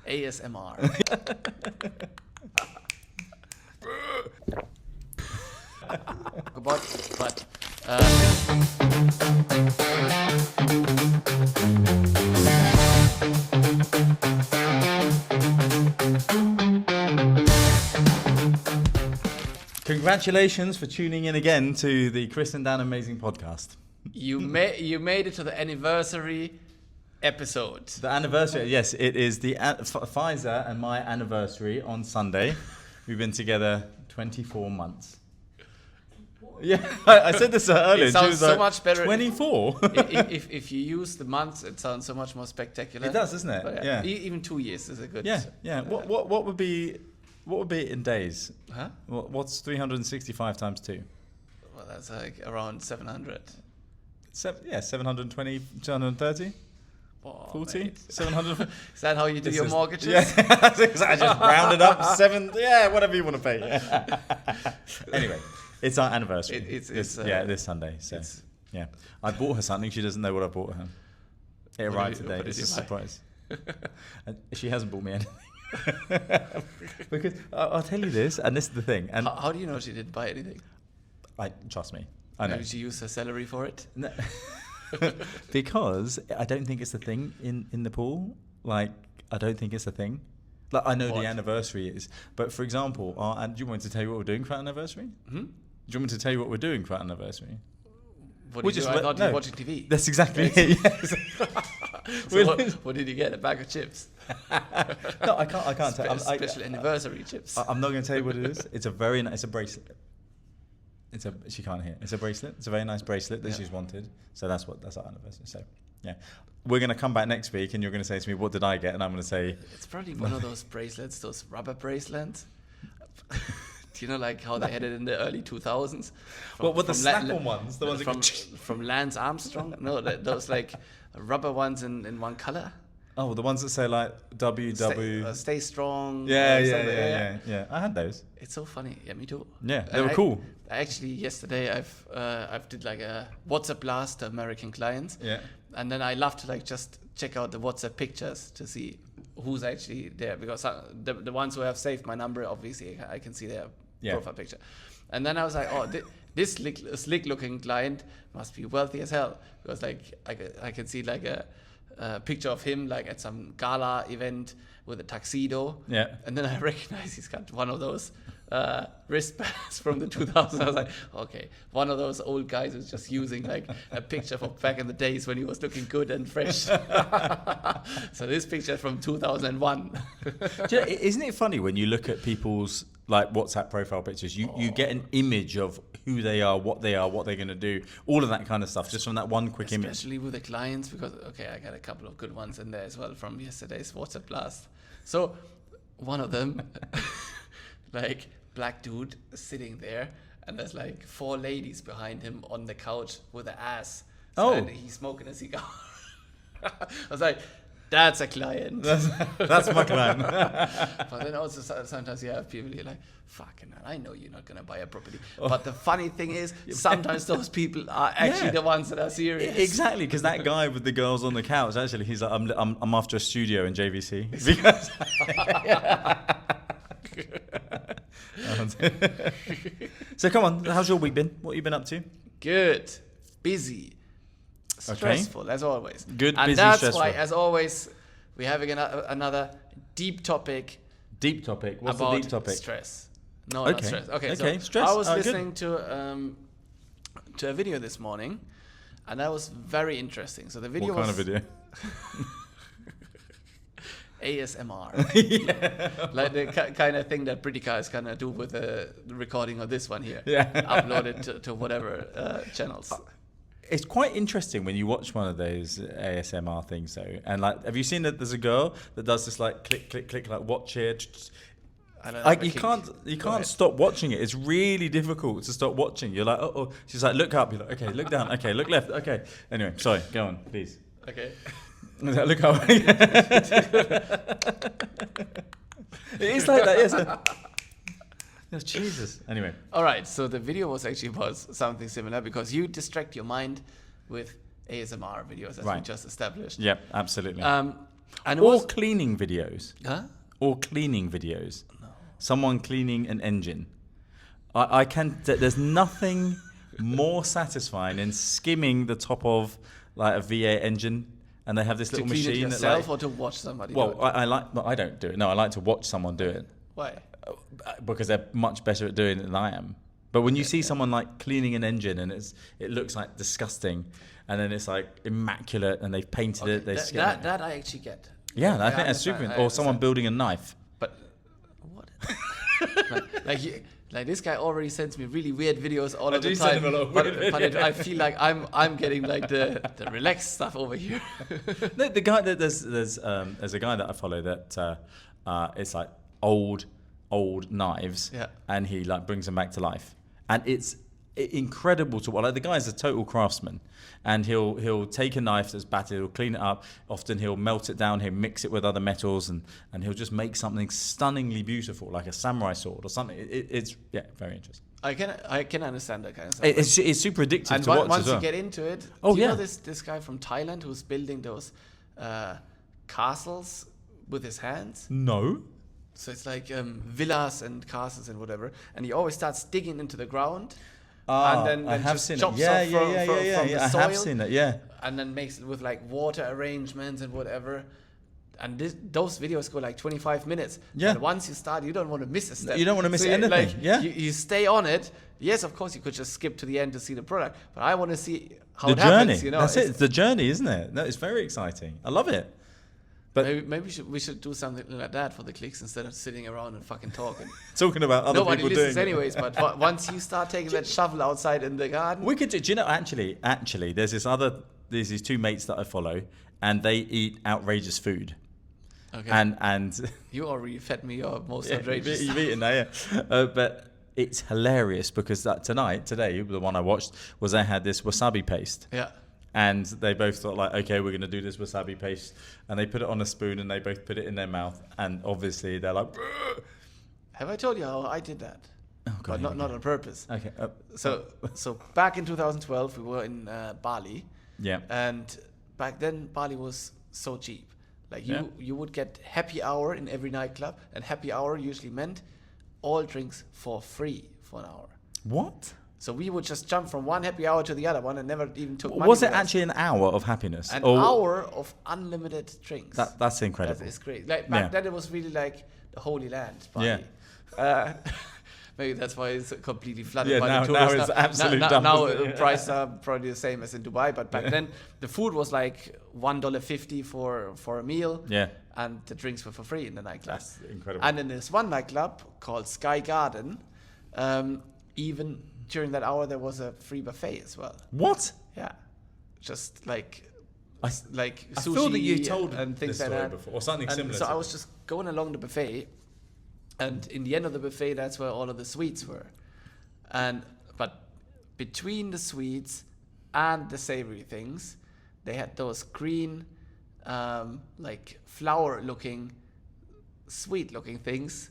ASMR. but Congratulations for tuning in again to the Chris and Dan Amazing Podcast. you made it to the anniversary episode. The anniversary, yes, it is the Pfizer and my anniversary on Sunday. We've been together 24 months. Yeah, I said this earlier. It sounds so much better. 24? if you use the months, it sounds so much more spectacular. It does, doesn't it? But yeah. Even 2 years is a good. Yeah. What would be in days? Huh? What's 365 times 2? Well, that's like around 700. 720, 230? Oh, 40? mate. 700? Is that how you do your mortgages? Yeah, I just rounded up 7. Yeah, whatever you want to pay. Yeah. Anyway, it's our anniversary. It's this Sunday. So yeah, I bought her something. She doesn't know what I bought her. It arrived today. It's a surprise. And she hasn't bought me anything. Because I'll tell you this, and this is the thing. And how do you know she didn't buy anything? Trust me, I know. Maybe she used her salary for it. No. Because I don't think it's a thing in the pool. Like, I don't think it's a thing. Like, I know the anniversary is, but for example, do you want me to tell you what we're doing for our anniversary? Hmm? Do you want me to tell you what we're doing for our anniversary? What did you do? I thought you were watching TV. That's exactly it. Yes. So what did you get? A bag of chips? No, I can't tell. Special anniversary chips. I'm not going to tell you what it is. It's a very nice. It's a bracelet. She can't hear. It's a bracelet. It's a very nice bracelet that she's wanted. So that's our anniversary. So yeah, we're going to come back next week, and you're going to say to me, "What did I get?" And I'm going to say, "It's probably one of those bracelets, those rubber bracelets." Do you know, like how they had it in the early 2000s? What the snap-on ones? The ones from Lance Armstrong? No, those like rubber ones in one color. Oh, the ones that say like WW. Stay strong. Yeah. I had those. It's so funny. Yeah, me too. Yeah, they were cool. Actually, yesterday I've did like a WhatsApp blast to American clients. Yeah. And then I love to like just check out the WhatsApp pictures to see who's actually there, because the ones who have saved my number, obviously I can see their profile picture. And then I was like, oh, this slick looking client must be wealthy as hell, because like I can see like a picture of him like at some gala event with a tuxedo. Yeah. And then I recognize he's got one of those wristbands from the 2000s. I was like, okay, one of those old guys who's just using like a picture from back in the days when he was looking good and fresh. So this picture from 2001. Isn't it funny when you look at people's like WhatsApp profile pictures, you get an image of who they are, what they're going to do, all of that kind of stuff, just from that one quick image. Especially with the clients, because, okay, I got a couple of good ones in there as well from yesterday's WhatsApp blast. So one of them, like black dude sitting there, and there's like 4 ladies behind him on the couch with an ass. So and he's smoking a cigar. I was like, that's a client. That's my client. But then also sometimes you have people who are like, fucking hell, I know you're not going to buy a property. But the funny thing is, sometimes those people are actually the ones that are serious. Exactly, because that guy with the girls on the couch, actually, he's like, I'm after a studio in JVC. Because So come on, how's your week been? What have you been up to? Good. Busy. Stressful, as always. Good, and busy, that's stressful. why, as always, we're having another deep topic. Deep topic? What's about the deep topic? Stress. No, not stress. Okay, so stress. I was listening to a video this morning, and that was very interesting. So the video What kind of video? ASMR. Like the kind of thing that British guys kind of do with the recording of this one here. Yeah. Upload it to whatever channels. It's quite interesting when you watch one of those ASMR things, though. And like, have you seen that there's a girl that does this like click, click, click, like watch it. Like you can't stop watching it. It's really difficult to stop watching. You're like, oh. She's like, look up. You're like, okay, look down. Okay, look left. Okay. Anyway, sorry. Go on, please. Okay. Look up. It is like that, yes. Oh, Jesus. Anyway. All right. So the video was actually about something similar, because you distract your mind with ASMR videos, as we just established. Yep, absolutely. Or cleaning videos. Huh? Or cleaning videos. No. Someone cleaning an engine. I can. There's nothing more satisfying than skimming the top of like a V8 engine, and they have this little machine. To clean it yourself, or to watch somebody do it? I don't do it. No, I like to watch someone do it. Why? Because they're much better at doing it than I am. But when you see someone like cleaning an engine and it looks like disgusting, and then it's like immaculate, and they've painted it, that I actually get. Yeah, I think that's super. Or someone building a knife. But what? like this guy already sends me really weird videos all of the time. But I feel like I'm getting like the relaxed stuff over here. No, the guy that there's a guy that I follow that it's like old knives, and he like brings them back to life, and it's incredible to watch. Like the guy's a total craftsman, and he'll take a knife that's battered, he'll clean it up. Often he'll melt it down, he'll mix it with other metals, and he'll just make something stunningly beautiful, like a samurai sword or something. It's very interesting. I can understand that kind of stuff. It's super addictive and to watch once as well. you get into it, do you know this guy from Thailand who's building those castles with his hands? No. So it's like villas and castles and whatever, and he always starts digging into the ground. And then I have seen it. From the soil, I have seen it. Yeah. And then makes it with like water arrangements and whatever. And those videos go like 25 minutes. Yeah. And once you start, you don't want to miss a step. You don't want to miss anything. You stay on it. Yes, of course, you could just skip to the end to see the product, but I want to see how the it journey. happens. You know, that's it. It's the journey, isn't it? No, it's very exciting. I love it. But maybe we should do something like that for the clicks instead of sitting around and fucking talking. Talking about other Nobody people listens doing anyways, but once you start taking that shovel outside in the garden. We could do you know, actually, there's these two mates that I follow, and they eat outrageous food. Okay. And you already fed me your most outrageous. You've eaten that, yeah. But it's hilarious because today, the one I watched, was they had this wasabi paste. Yeah. And they both thought like, okay, we're going to do this wasabi paste. And they put it on a spoon and they both put it in their mouth. And obviously they're like, "Bruh." Have I told you how I did that? Oh, God, but not on purpose. Okay. So back in 2012, we were in Bali. Yeah. And back then, Bali was so cheap. Like you would get happy hour in every nightclub. And happy hour usually meant all drinks for free for an hour. What? So we would just jump from one happy hour to the other one and never even took money. Was it actually an hour of happiness? An hour of unlimited drinks. That's incredible. That is great. Like back then, it was really like the Holy Land. Bali. Yeah. Maybe that's why it's completely flooded by now, the tourists. Now it's absolutely dumb. Now prices are probably the same as in Dubai, but back then the food was like $1.50 for a meal. Yeah. And the drinks were for free in the nightclub. That's incredible. And in this one nightclub called Sky Garden, even during that hour there was a free buffet as well. What? Yeah. Just like sushi. I thought that you told and things this like story that before, or something similar. So I was just going along the buffet, and in the end of the buffet, that's where all of the sweets were. But between the sweets and the savory things, they had those green, like flower-looking, sweet-looking things,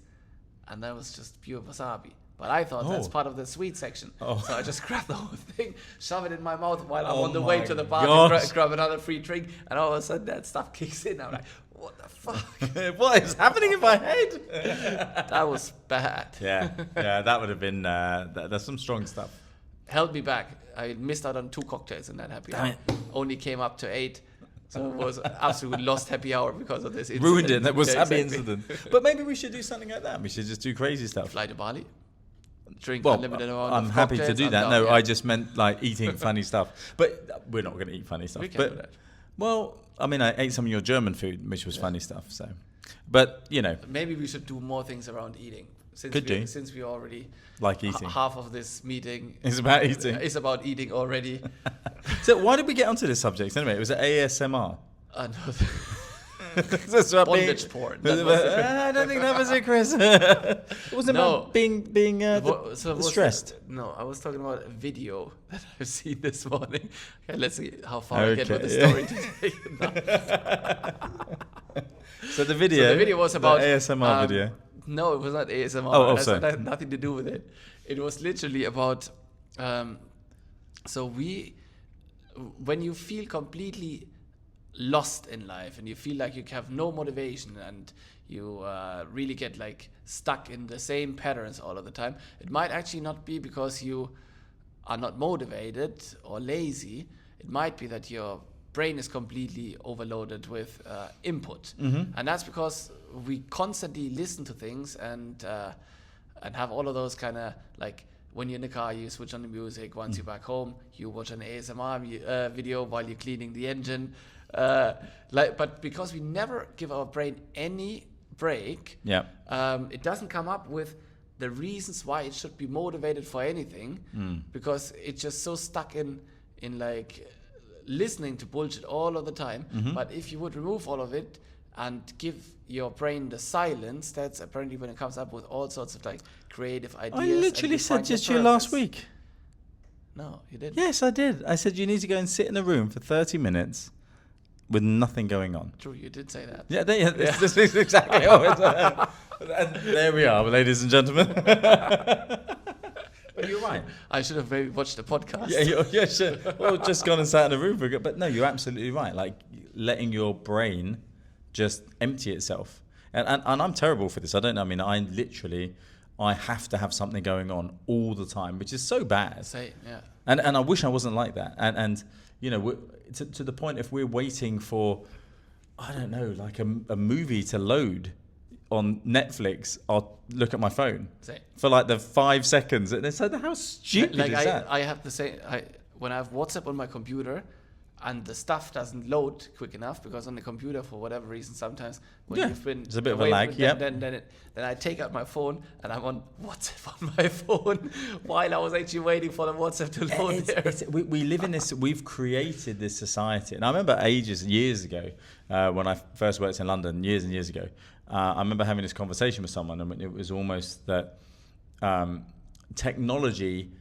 and that was just pure wasabi. But I thought that's part of the sweet section. Oh. So I just grabbed the whole thing, shove it in my mouth while I'm on the way to the bar to grab another free drink. And all of a sudden that stuff kicks in. I'm like, what the fuck? What is happening in my head? That was bad. Yeah, that would have been, there's some strong stuff. Held me back. I missed out on 2 cocktails in that happy hour. Only came up to 8. So it was an absolute lost happy hour because of this incident. Ruined it. That was a happy incident. But maybe we should do something like that. We should just do crazy stuff. Fly to Bali. Drink well, unlimited amount I'm of happy to do that. No, yeah. I just meant like eating funny stuff. But we're not going to eat funny stuff. We can do that. Well, I mean, I ate some of your German food, which was funny stuff. So, but you know, maybe we should do more things around eating. Since we already like eating. Half of this meeting is about eating. Is about eating already. So why did we get onto this subject anyway? Was it ASMR? No. Bondage porn. I don't think that was it, Chris. It wasn't about being stressed. No, I was talking about a video that I've seen this morning. Okay, let's see how far I get with the story today. So the video was about the ASMR video. No, it was not ASMR. Sorry. That had nothing to do with it. It was literally about. When you feel completely lost in life and you feel like you have no motivation and you really get like stuck in the same patterns all of the time, it might actually not be because you are not motivated or lazy. It might be that your brain is completely overloaded with input. And that's because we constantly listen to things and have all of those kind of like, when you're in the car, you switch on the music. Once you're back home, you watch an ASMR video while you're cleaning the engine. But because we never give our brain any break, it doesn't come up with the reasons why it should be motivated for anything, because it's just so stuck in like listening to bullshit all of the time. But if you would remove all of it and give your brain the silence, that's apparently when it comes up with all sorts of like creative ideas. I literally said this to you last week. No, you didn't. Yes, I did. I said you need to go and sit in a room for 30 minutes with nothing going on. True, you did say that. Yeah, this is exactly how it and there we are, ladies and gentlemen. But you're right. I should have maybe watched the podcast. Yeah, sure. Well, just gone and sat in a room for a bit. But no, you're absolutely right. Like letting your brain just empty itself. And I'm terrible for this. I don't know. I mean, I have to have something going on all the time, which is so bad. Same, yeah. And I wish I wasn't like that. And you know, to the point, if we're waiting for, I don't know, like a movie to load on Netflix, I'll look at my phone for like the 5 seconds. And it's like, how stupid is that? I have the same. When I have WhatsApp on my computer, and the stuff doesn't load quick enough, because on the computer, for whatever reason, sometimes when you've been there's a bit of a lag. Then I take out my phone and I'm on WhatsApp on my phone while I was actually waiting for the WhatsApp to load. We live in this. We've created this society, and I remember years ago, when I first worked in London, years and years ago. I remember having this conversation with someone, and it was almost that technology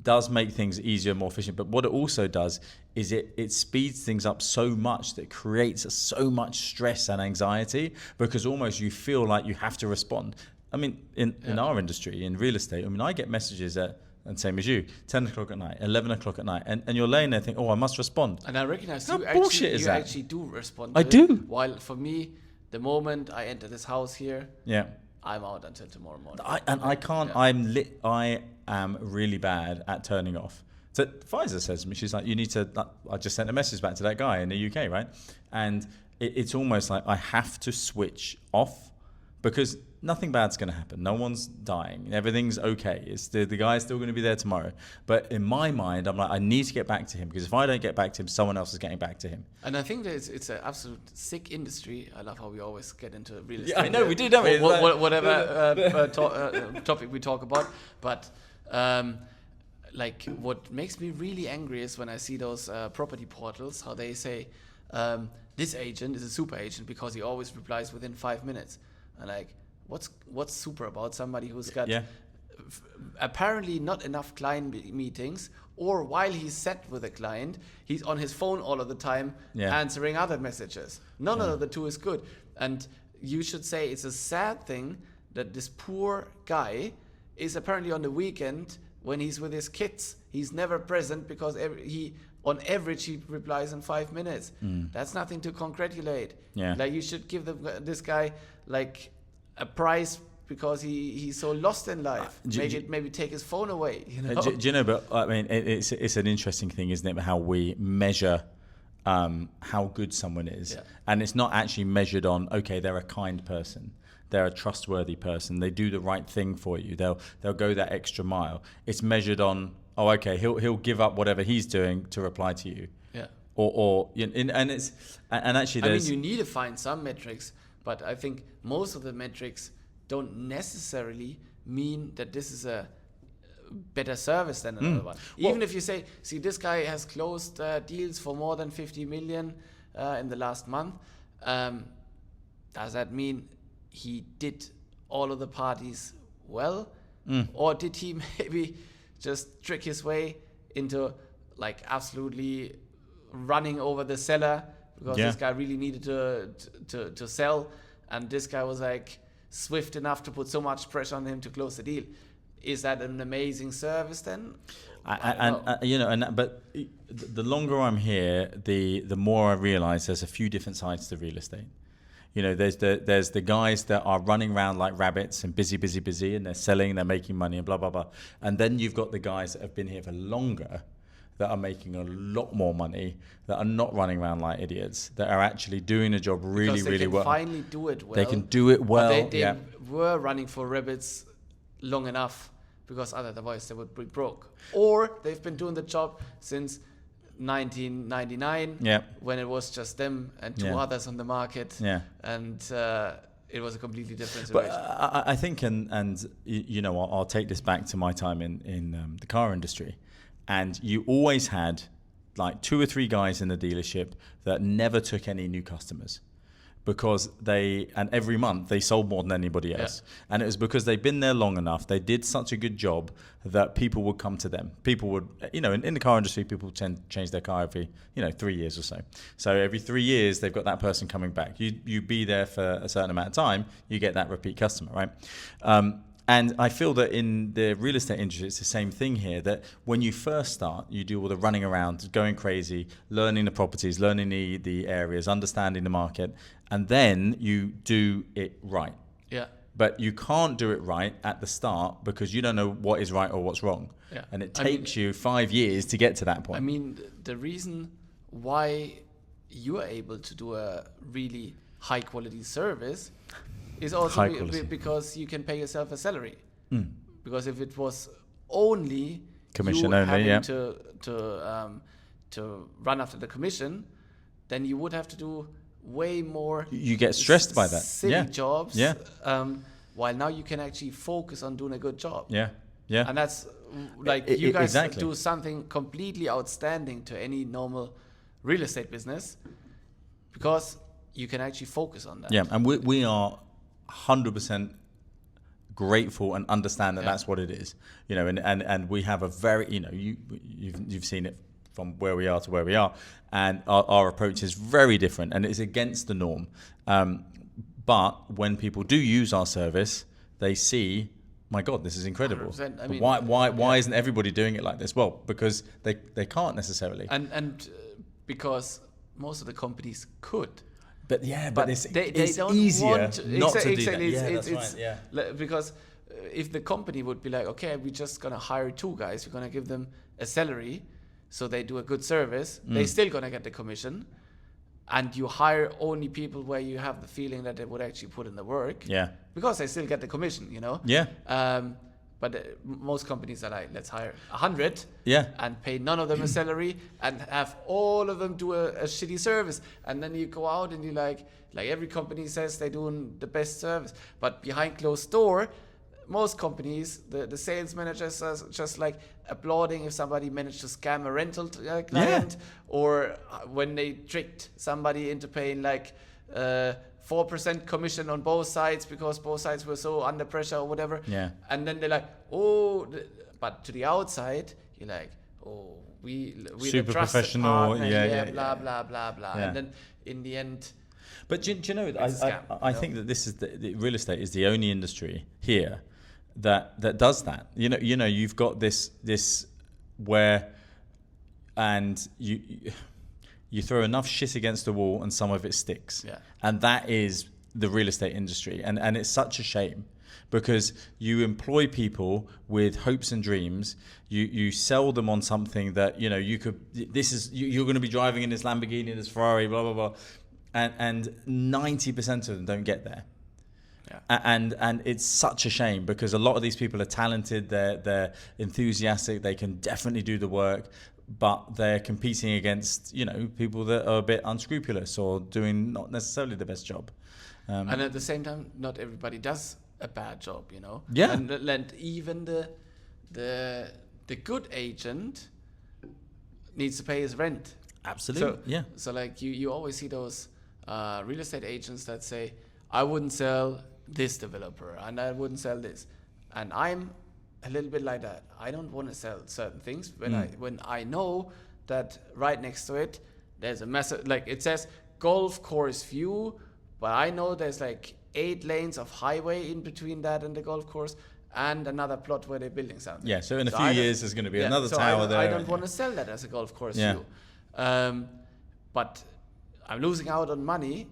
does make things easier and more efficient, but what it also does is it speeds things up so much that creates so much stress and anxiety, because almost you feel like you have to respond. I mean, in our industry, in real estate, I mean, I get messages and same as you, 10 o'clock at night, 11 o'clock at night, and you're laying there thinking, oh, I must respond. And I recognize How bullshit is that? Actually do respond. I do. While for me, the moment I enter this house here, I'm out until tomorrow morning. I can't. I am really bad at turning off. So Pfizer says to me, she's like, you need to. I just sent a message back to that guy in the UK, right? And it's almost like I have to switch off, because nothing bad's going to happen. No one's dying. Everything's okay. It's the guy's still going to be there tomorrow. But in my mind, I'm like, I need to get back to him, because if I don't get back to him, someone else is getting back to him. And I think that it's an absolute sick industry. I love how we always get into real estate. Yeah, I know we do, don't we? Whatever topic we talk about. But like, what makes me really angry is when I see those property portals, how they say, this agent is a super agent because he always replies within 5 minutes. And like, what's super about somebody who's got apparently not enough client meetings, or while he's set with a client, he's on his phone all of the time answering other messages. None of the two is good. And you should say it's a sad thing that this poor guy is apparently on the weekend when he's with his kids. He's never present because on average he replies in 5 minutes. That's nothing to congratulate. Like, you should give this guy like a prize because he's so lost in life. Maybe take his phone away. You know? Do you know? But I mean, it's an interesting thing, isn't it? How we measure how good someone is, and it's not actually measured on, okay, they're a kind person, they're a trustworthy person, they do the right thing for you, they'll go that extra mile. It's measured on, oh, okay, he'll give up whatever he's doing to reply to you. And actually, I mean, you need to find some metrics, but I think most of the metrics don't necessarily mean that this is a better service than another one. Even if you say, see, this guy has closed deals for more than 50 million in the last month, does that mean he did all of the parties well? Or did he maybe just trick his way into like absolutely running over the seller because this guy really needed to sell, and this guy was like swift enough to put so much pressure on him to close the deal? Is that an amazing service then? But the longer I'm here, the more I realise there's a few different sides to real estate. You know, there's the guys that are running around like rabbits and busy, and they're selling, they're making money and blah, blah, blah. And then you've got the guys that have been here for longer that are making a lot more money, that are not running around like idiots, that are actually doing the job really, really well. They can finally do it well. They can do it well. They were running for rabbits long enough because otherwise they would be broke. Or they've been doing the job since 1999 when it was just them and two others on the market. And it was a completely different situation. But I think, and you know, I'll take this back to my time in the car industry. And you always had like 2 or 3 guys in the dealership that never took any new customers because and every month they sold more than anybody else. And it was because they'd been there long enough. They did such a good job that people would come to them. People would, you know, in the car industry, people tend to change their car every, 3 years or so. So every 3 years, they've got that person coming back. You be there for a certain amount of time, you get that repeat customer, right? And I feel that in the real estate industry, it's the same thing here, that when you first start, you do all the running around, going crazy, learning the properties, learning the areas, understanding the market, and then you do it right. Yeah. But you can't do it right at the start because you don't know what is right or what's wrong. Yeah. And it takes you 5 years to get to that point. I mean, the reason why you are able to do a really high quality service is also because you can pay yourself a salary. Because if it was only commission you only, having to run after the commission, then you would have to do way more. You get stressed by that. Silly jobs. Yeah. While now you can actually focus on doing a good job. Yeah. Yeah. And that's like you guys do something completely outstanding to any normal real estate business because you can actually focus on that. Yeah, and we are 100% grateful and understand that that's what it is, you know, and we have a very, you know, you've seen it from where we are to where we are, and our approach is very different and it's against the norm. But when people do use our service, they see, my God, this is incredible. I mean, why isn't everybody doing it like this? Well, because they can't necessarily, and because most of the companies could. But it's don't easier want to, not to do that. That's right. Because if the company would be like, okay, we're just gonna hire 2 guys, we're gonna give them a salary, so they do a good service, they're still gonna get the commission, and you hire only people where you have the feeling that they would actually put in the work. Yeah. Because they still get the commission, you know. Yeah. But most companies are like, let's hire 100 and pay none of them a salary and have all of them do a shitty service. And then you go out and you like every company says they're doing the best service. But behind closed door, most companies, the sales managers are just like applauding if somebody managed to scam a rental client or when they tricked somebody into paying like 4% commission on both sides because both sides were so under pressure or whatever. Yeah. And then they're like, but to the outside, you're like, we're super the professional. Blah, blah, blah, blah. Yeah. And then in the end. But do you know, I think that this is the real estate is the only industry here that does that. You know, you've got this where, and you throw enough shit against the wall and some of it sticks. Yeah. And that is the real estate industry. And it's such a shame because you employ people with hopes and dreams. You sell them on something that, you know, you're going to be driving in this Lamborghini, this Ferrari, blah, blah, blah. And 90% of them don't get there. Yeah. And it's such a shame because a lot of these people are talented, they're enthusiastic, they can definitely do the work, but they're competing against, you know, people that are a bit unscrupulous or doing not necessarily the best job. And at the same time, not everybody does a bad job, you know. Yeah. And even the good agent needs to pay his rent. Absolutely. So like you always see those real estate agents that say, I wouldn't sell this developer and I wouldn't sell this. And I'm a little bit like that. I don't want to sell certain things when I know that right next to it there's a massive, like it says golf course view, but I know there's like 8 lanes of highway in between that and the golf course, and another plot where they're building something. Yeah, so in a few years there's going to be another tower there. I don't want to sell that as a golf course view. But I'm losing out on money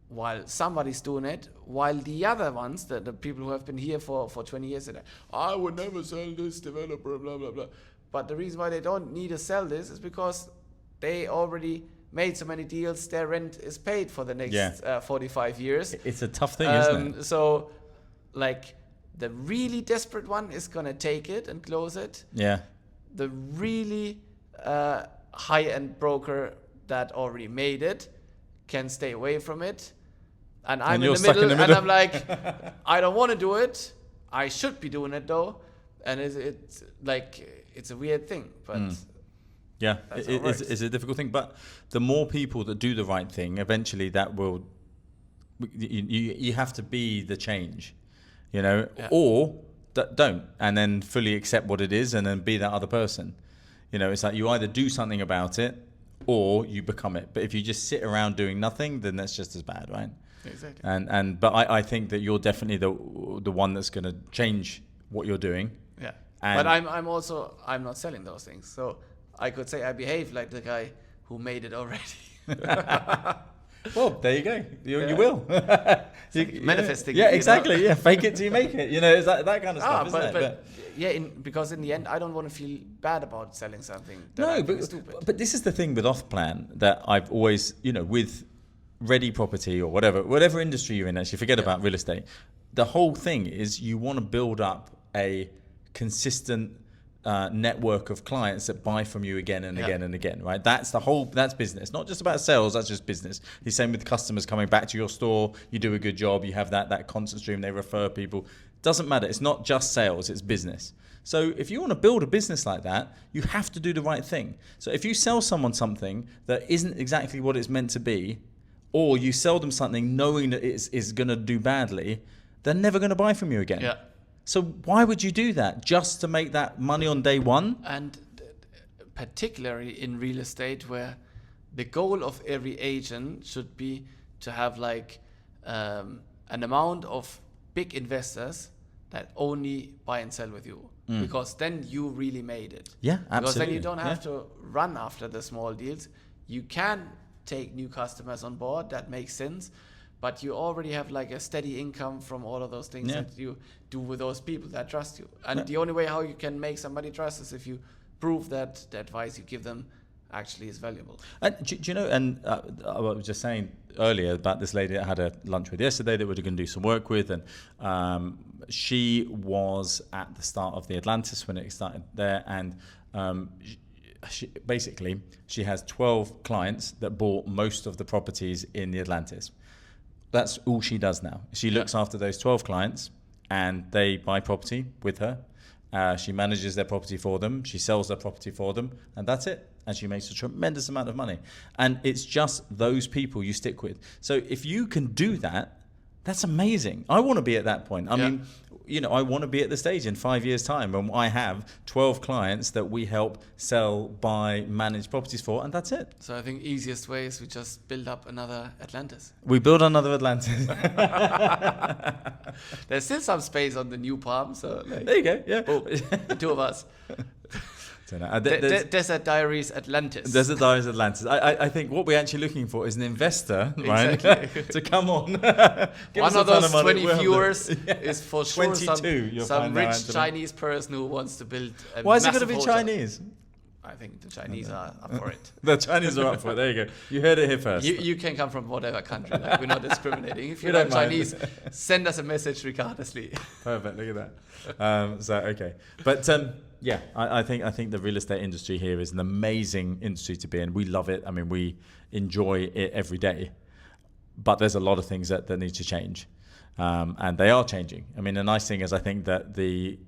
while somebody's doing it, while the other ones, the people who have been here for 20 years, say, I would never sell this developer, blah, blah, blah. But the reason why they don't need to sell this is because they already made so many deals, their rent is paid for the next 45 years. It's a tough thing, isn't it? So, like, the really desperate one is going to take it and close it. Yeah. The really high-end broker that already made it can stay away from it. And I'm in the middle, and I'm like, I don't want to do it. I should be doing it, though. And it's like, it's a weird thing, but... Yeah, it's a difficult thing. But the more people that do the right thing, eventually that will... You have to be the change, you know, or don't, and then fully accept what it is and then be that other person. You know, it's like you either do something about it or you become it. But if you just sit around doing nothing, then that's just as bad, right? Exactly. But I think that you're definitely the one that's going to change what you're doing. Yeah. But I'm not selling those things. So I could say I behave like the guy who made it already. Well, there you go. You will. Manifesting. Yeah, exactly. Yeah, fake it till you make it. You know, it's that kind of stuff, isn't it? Because in the end, I don't want to feel bad about selling something. Stupid. But this is the thing with off-plan that I've always, you know, with ready property or whatever industry you're in, actually, forget about real estate. The whole thing is you want to build up a consistent network of clients that buy from you again and again and again, right? That's business, not just about sales. That's just business. The same with customers coming back to your store. You do a good job. You have that constant stream. They refer people. Doesn't matter. It's not just sales. It's business. So if you want to build a business like that, you have to do the right thing. So if you sell someone something that isn't exactly what it's meant to be, or you sell them something knowing that it's going to do badly, they're never going to buy from you again. Yeah. So why would you do that? Just to make that money on day one? And particularly in real estate, where the goal of every agent should be to have like an amount of big investors that only buy and sell with you. Because then you really made it. Yeah, absolutely. Because then you don't have to run after the small deals. You can take new customers on board. That makes sense. But you already have like a steady income from all of those things that you do with those people that trust you. And the only way how you can make somebody trust is if you prove that the advice you give them actually is valuable. And do you know, and I was just saying earlier about this lady that I had a lunch with yesterday that we were going to do some work with, and she was at the start of the Atlantis when it started there, and she has 12 clients that bought most of the properties in the Atlantis. That's all she does now. She looks after those 12 clients and they buy property with her. She manages their property for them. She sells their property for them, and that's it. And she makes a tremendous amount of money. And it's just those people you stick with. So if you can do that, that's amazing. I want to be at that point. I mean, you know, I want to be at the stage in 5 years' time when I have 12 clients that we help sell, buy, manage properties for, and that's it. So I think easiest way is we just build up another Atlantis. We build another Atlantis. There's still some space on the new Palm, so like, there you go. Yeah, the two of us. Desert Diaries Atlantis. Desert Diaries Atlantis. I think what we're actually looking for is an investor, right, to come on. One of those 20 viewers is for sure 22, some rich Chinese person who wants to build a Why is it going to be hotel. Chinese? I think the Chinese are up for it. The Chinese are up for it. There you go. You heard it here first. You can come from whatever country. Like, we're not discriminating. If you like Chinese, send us a message regardlessly. Perfect. Look at that. Okay. But yeah, I think the real estate industry here is an amazing industry to be in. We love it. I mean, we enjoy it every day. But there's a lot of things that need to change. And they are changing. I mean, the nice thing is I think that the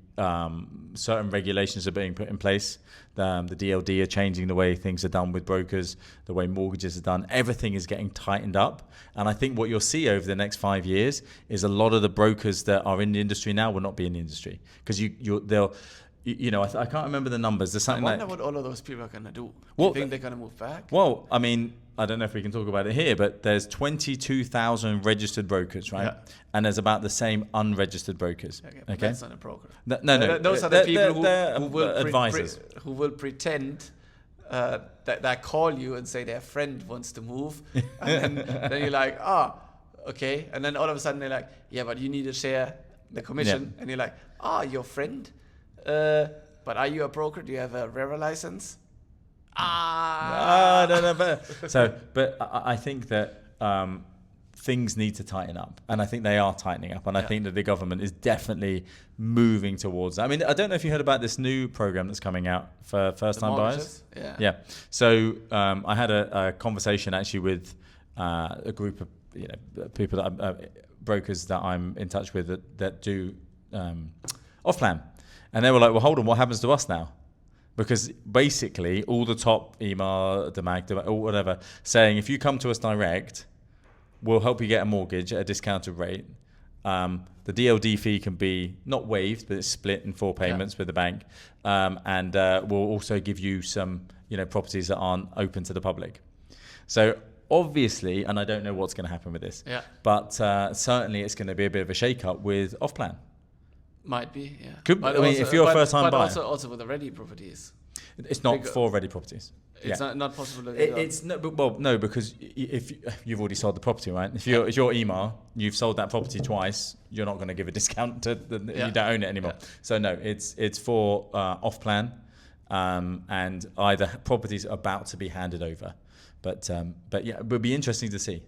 certain regulations are being put in place. The DLD are changing the way things are done with brokers, the way mortgages are done. Everything is getting tightened up. And I think what you'll see over the next 5 years is a lot of the brokers that are in the industry now will not be in the industry. Because I can't remember the numbers. There's something I wonder what all of those people are going to do. Do you think they're going to move back? Well, I mean, I don't know if we can talk about it here, but there's 22,000 registered brokers, right? Yeah. And there's about the same unregistered brokers. Okay. That's not a broker. No. Those are the people who will advisors. Who will pretend that call you and say their friend wants to move. And then you're like, okay. And then all of a sudden they're like, yeah, but you need to share the commission. And you're like, your friend? But are you a broker? Do you have a RERA license? No. But I think that things need to tighten up, and I think they are tightening up, and I think that the government is definitely moving towards that. I mean, I don't know if you heard about this new program that's coming out for first-time buyers. Yeah. So I had a conversation actually with a group of people that brokers that I'm in touch with that do off-plan, and they were like, "Well, hold on, what happens to us now?" Because basically, all the top email, DMAG, or whatever, saying if you come to us direct, we'll help you get a mortgage at a discounted rate. The DLD fee can be not waived, but it's split in 4 payments with the bank, and we'll also give you some, properties that aren't open to the public. So obviously, and I don't know what's going to happen with this, but certainly it's going to be a bit of a shake-up with off-plan. Might be, yeah. If you're a first-time buyer. But also with the ready properties. It's not for ready properties. It's not possible. No, because if you've already sold the property, right? If you're EMA, you've sold that property twice, you're not going to give a discount to you don't own it anymore. So no, it's for off-plan, and either properties are about to be handed over. But yeah, it would be interesting to see.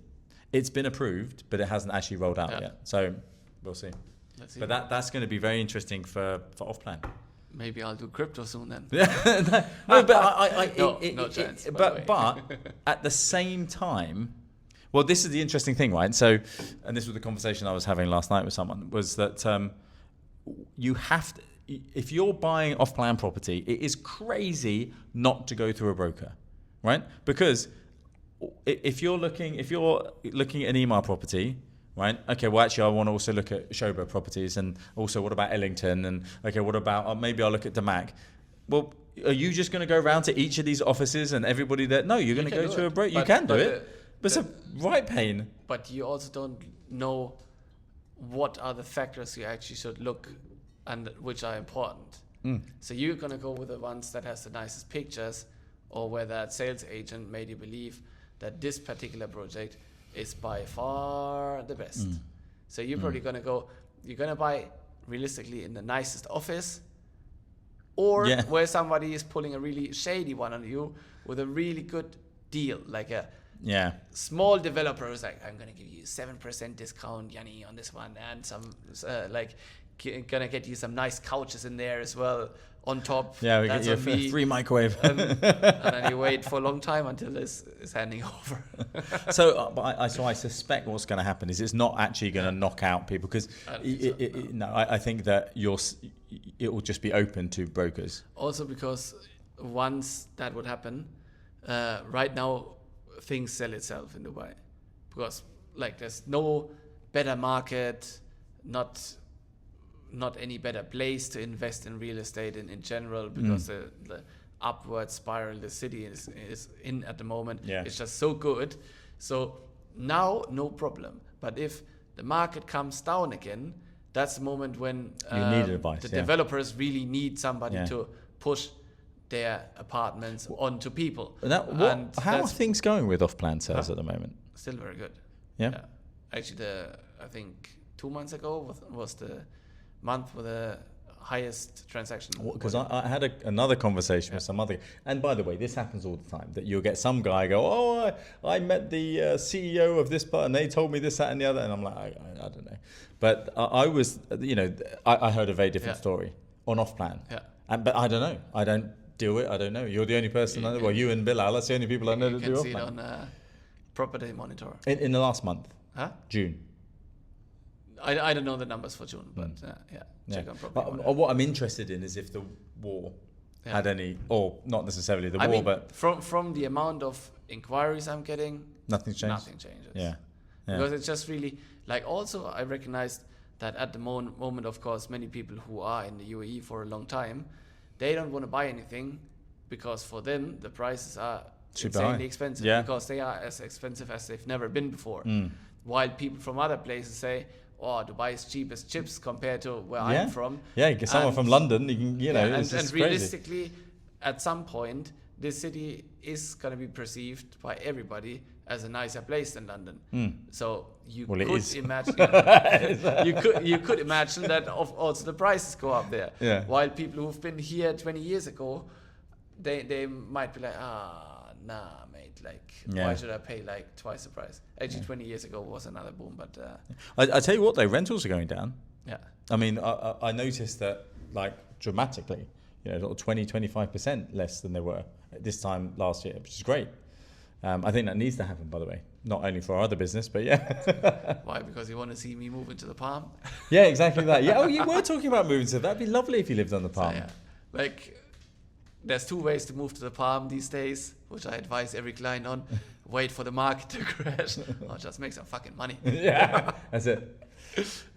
It's been approved, but it hasn't actually rolled out yet. So we'll see. Let's see. But that's going to be very interesting for off-plan. Maybe I'll do crypto soon then. No chance. But at the same time, well, this is the interesting thing, right? So, and this was the conversation I was having last night with someone, was that you have to, if you're buying off-plan property, it is crazy not to go through a broker, right? Because if you're looking at an email property, right? Okay, well, actually, I want to also look at Shoba properties, and also what about Ellington? And okay, what about maybe I'll look at DMAG. Well, are you just going to go around to each of these offices and everybody there? No, you're going to go to a broker. You can do it, but it's a right pain. But you also don't know what are the factors you actually should look and which are important. So you're going to go with the ones that has the nicest pictures, or where that sales agent made you believe that this particular project is by far the best. So you're probably you're going to buy realistically in the nicest office, or where somebody is pulling a really shady one on you with a really good deal, like a small developer who's like, I'm going to give you 7% discount, Yanni, on this one, and some gonna get you some nice couches in there as well on top. Yeah, we get you a free microwave. And then you wait for a long time until this is handing over. So I suspect what's going to happen is it's not actually going to knock out people, because I think that it will just be open to brokers. Also because once that would happen, right now things sell itself in Dubai, because like there's no better market, not any better place to invest in real estate in general, because the upward spiral the city is in at the moment is just so good. So now, no problem. But if the market comes down again, that's the moment when you need advice, the developers really need somebody to push their apartments onto people. How are things going with off-plan sales at the moment? Still very good. Yeah. Actually, I think 2 months ago was the month with the highest transaction. Because I had another conversation with some other, and by the way, this happens all the time, that you'll get some guy go, oh, I met the CEO of this part and they told me this, that and the other, and I'm like, I don't know. But I was, I heard a very different story on off-plan. But I don't know. I don't do it. I don't know. You're the only person I know. Well, you and Bilal, that's the only people I know that do off-plan. You can see it on Property Monitor. In the last month? June. I don't know the numbers for June, but check on Property Monitor. What I'm interested in is if the war had any, or not necessarily the war, but from the amount of inquiries I'm getting, nothing changes. Nothing changes. Because it's just really like, also I recognized that at the moment, of course, many people who are in the UAE for a long time, they don't want to buy anything, because for them the prices are insanely expensive because they are as expensive as they've never been before. While people from other places say, "Oh, Dubai is cheap as chips compared to where I'm from." Yeah, you get someone from London, you can, and realistically, at some point, this city is going to be perceived by everybody as a nicer place than London. So you could imagine you could imagine that also the prices go up there. Yeah. While people who've been here 20 years ago, they might be like, nah, mate, like why should I pay like twice the price? Actually, 20 years ago was another boom, but I tell you what, though, rentals are going down. Yeah. I mean, I noticed that like dramatically, 20-25% less than they were at this time last year, which is great. I think that needs to happen, by the way, not only for our other business, but Why? Because you want to see me move into the Palm? Yeah, exactly that. Yeah, you were talking about moving to that'd be lovely if you lived on the Palm. So, like, there's 2 ways to move to the Palm these days, which I advise every client on. Wait for the market to crash, or just make some fucking money. Yeah, that's it.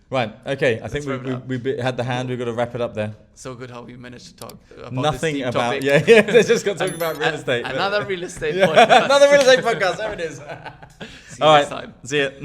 Right, okay, I think we had the hand, we've got to wrap it up there. So good how we managed to talk about nothing this deep about topic. they just got talking about real estate. Another real estate podcast. Another real estate podcast, there it is. See you next time. See it.